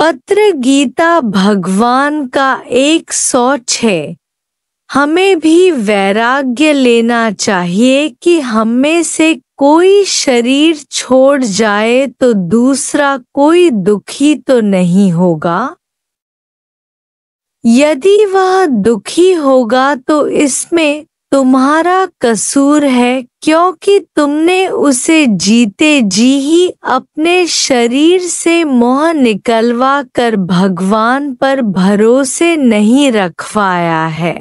पत्र गीता भगवान का 106। हमें भी वैराग्य लेना चाहिए कि हममें से कोई शरीर छोड़ जाए तो दूसरा कोई दुखी तो नहीं होगा। यदि वह दुखी होगा तो इसमें तुम्हारा कसूर है, क्योंकि तुमने उसे जीते जी ही अपने शरीर से मोह निकलवा कर भगवान पर भरोसे नहीं रखवाया है।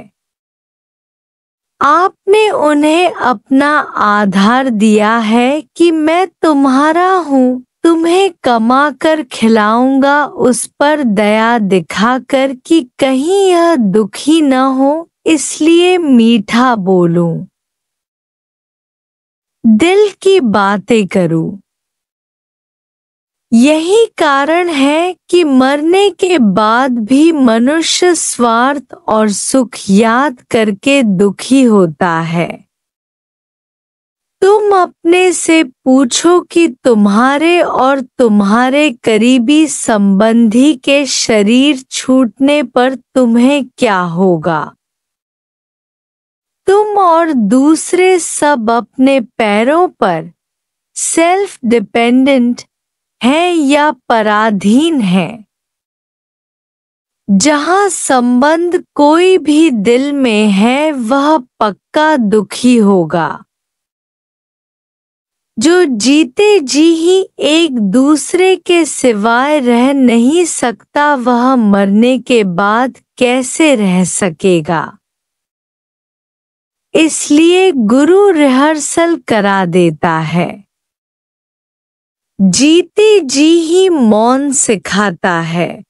आपने उन्हें अपना आधार दिया है कि मैं तुम्हारा हूँ, तुम्हें कमा कर खिलाऊंगा, उस पर दया दिखाकर कि कहीं यह दुखी न हो, इसलिए मीठा बोलूं, दिल की बातें करूं। यही कारण है कि मरने के बाद भी मनुष्य स्वार्थ और सुख याद करके दुखी होता है। तुम अपने से पूछो कि तुम्हारे और तुम्हारे करीबी संबंधी के शरीर छूटने पर तुम्हें क्या होगा। तुम और दूसरे सब अपने पैरों पर सेल्फ डिपेंडेंट हैं या पराधीन हैं। जहां संबंध कोई भी दिल में है वह पक्का दुखी होगा। जो जीते जी ही एक दूसरे के सिवाय रह नहीं सकता वह मरने के बाद कैसे रह सकेगा। इसलिए गुरु रिहर्सल करा देता है। जीते जी ही मौन सिखाता है।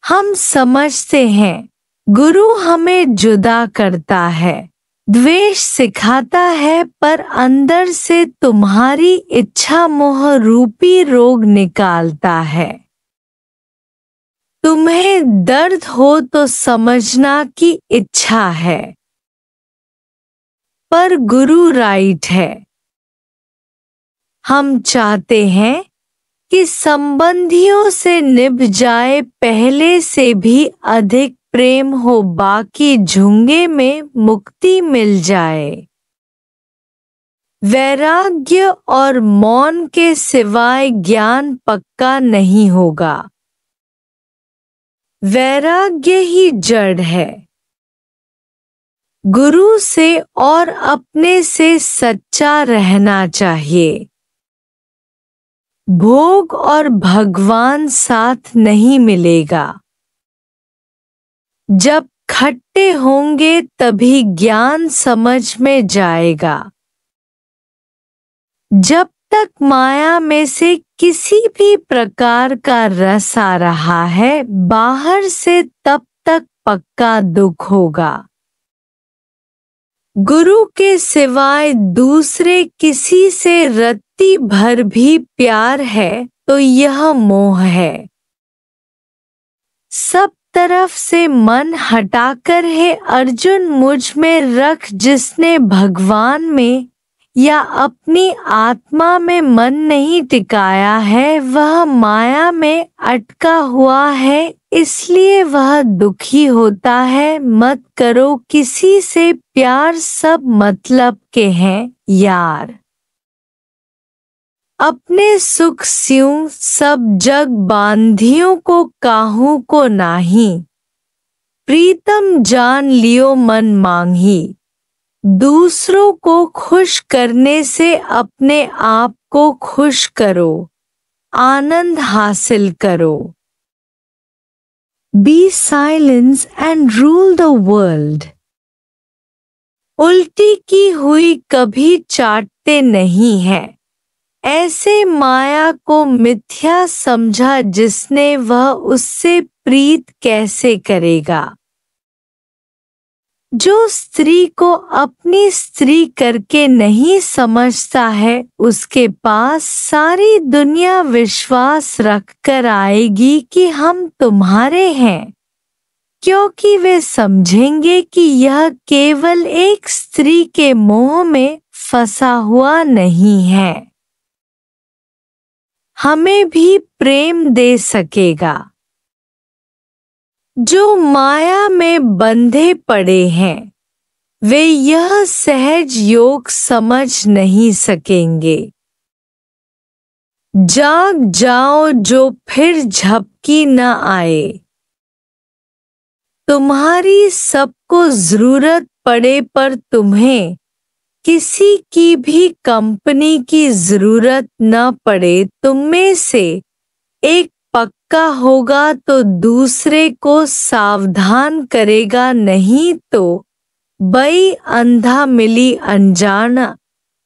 हम समझते हैं गुरु हमें जुदा करता है, द्वेष सिखाता है, पर अंदर से तुम्हारी इच्छा मोह रूपी रोग निकालता है। तुम्हें दर्द हो तो समझना कि इच्छा है, पर गुरु राइट है। हम चाहते हैं कि संबंधियों से निभ जाए, पहले से भी अधिक प्रेम हो, बाकी झुंगे में मुक्ति मिल जाए। वैराग्य और मौन के सिवाय ज्ञान पक्का नहीं होगा। वैराग्य ही जड़ है। गुरु से और अपने से सच्चा रहना चाहिए। भोग और भगवान साथ नहीं मिलेगा। जब खट्टे होंगे तभी ज्ञान समझ में जाएगा। जब तक माया में से किसी भी प्रकार का रस आ रहा है बाहर से, तब तक पक्का दुख होगा। गुरु के सिवाय दूसरे किसी से रत्ती भर भी प्यार है तो यह मोह है। सब तरफ से मन हटाकर हे अर्जुन मुझ में रख, जिसने भगवान में या अपनी आत्मा में मन नहीं टिकाया है वह माया में अटका हुआ है, इसलिए वह दुखी होता है। मत करो किसी से प्यार, सब मतलब के हैं यार। अपने सुख स्यूं सब जग बांधियों को काहू को नाही, प्रीतम जान लियो मन मांगी। दूसरों को खुश करने से अपने आप को खुश करो, आनंद हासिल करो। Be silence and rule the world। उल्टी की हुई कभी चाटते नहीं है। ऐसे माया को मिथ्या समझा जिसने, वह उससे प्रीत कैसे करेगा। जो स्त्री को अपनी स्त्री करके नहीं समझता है उसके पास सारी दुनिया विश्वास रखकर आएगी कि हम तुम्हारे हैं, क्योंकि वे समझेंगे कि यह केवल एक स्त्री के मोह में फंसा हुआ नहीं है। हमें भी प्रेम दे सकेगा। जो माया में बंधे पड़े हैं वे यह सहज योग समझ नहीं सकेंगे। जाग जाओ जो फिर झपकी न आए। तुम्हारी सबको जरूरत पड़े पर तुम्हें किसी की भी कंपनी की जरूरत न पड़े। तुममें से एक पक्का होगा तो दूसरे को सावधान करेगा, नहीं तो बई अंधा मिली अनजाना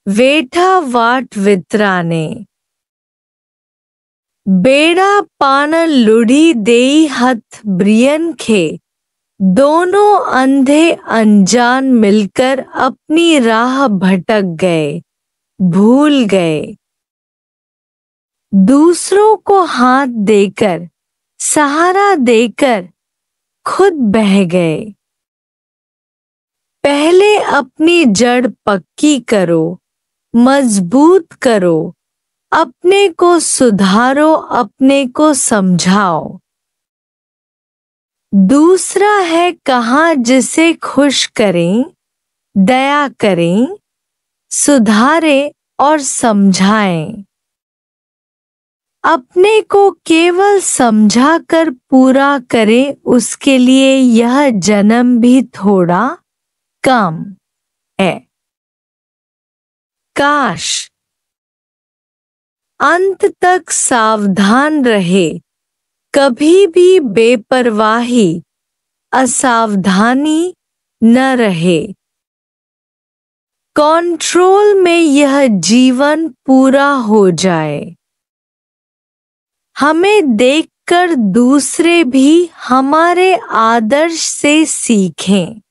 वेठा वाट वितराने। बेड़ा पान लुढ़ी देई हथ ब्रियन खे। दोनों अंधे अनजान मिलकर अपनी राह भटक गए, भूल गए। दूसरों को हाथ देकर, सहारा देकर खुद बह गए। पहले अपनी जड़ पक्की करो, मजबूत करो, अपने को सुधारो, अपने को समझाओ। दूसरा है कहाँ जिसे खुश करें, दया करें, सुधारें और समझाएं। अपने को केवल समझा कर पूरा करें, उसके लिए यह जन्म भी थोड़ा कम है। काश अंत तक सावधान रहे, कभी भी बेपरवाही, असावधानी न रहे। कंट्रोल में यह जीवन पूरा हो जाए। हमें देखकर दूसरे भी हमारे आदर्श से सीखें।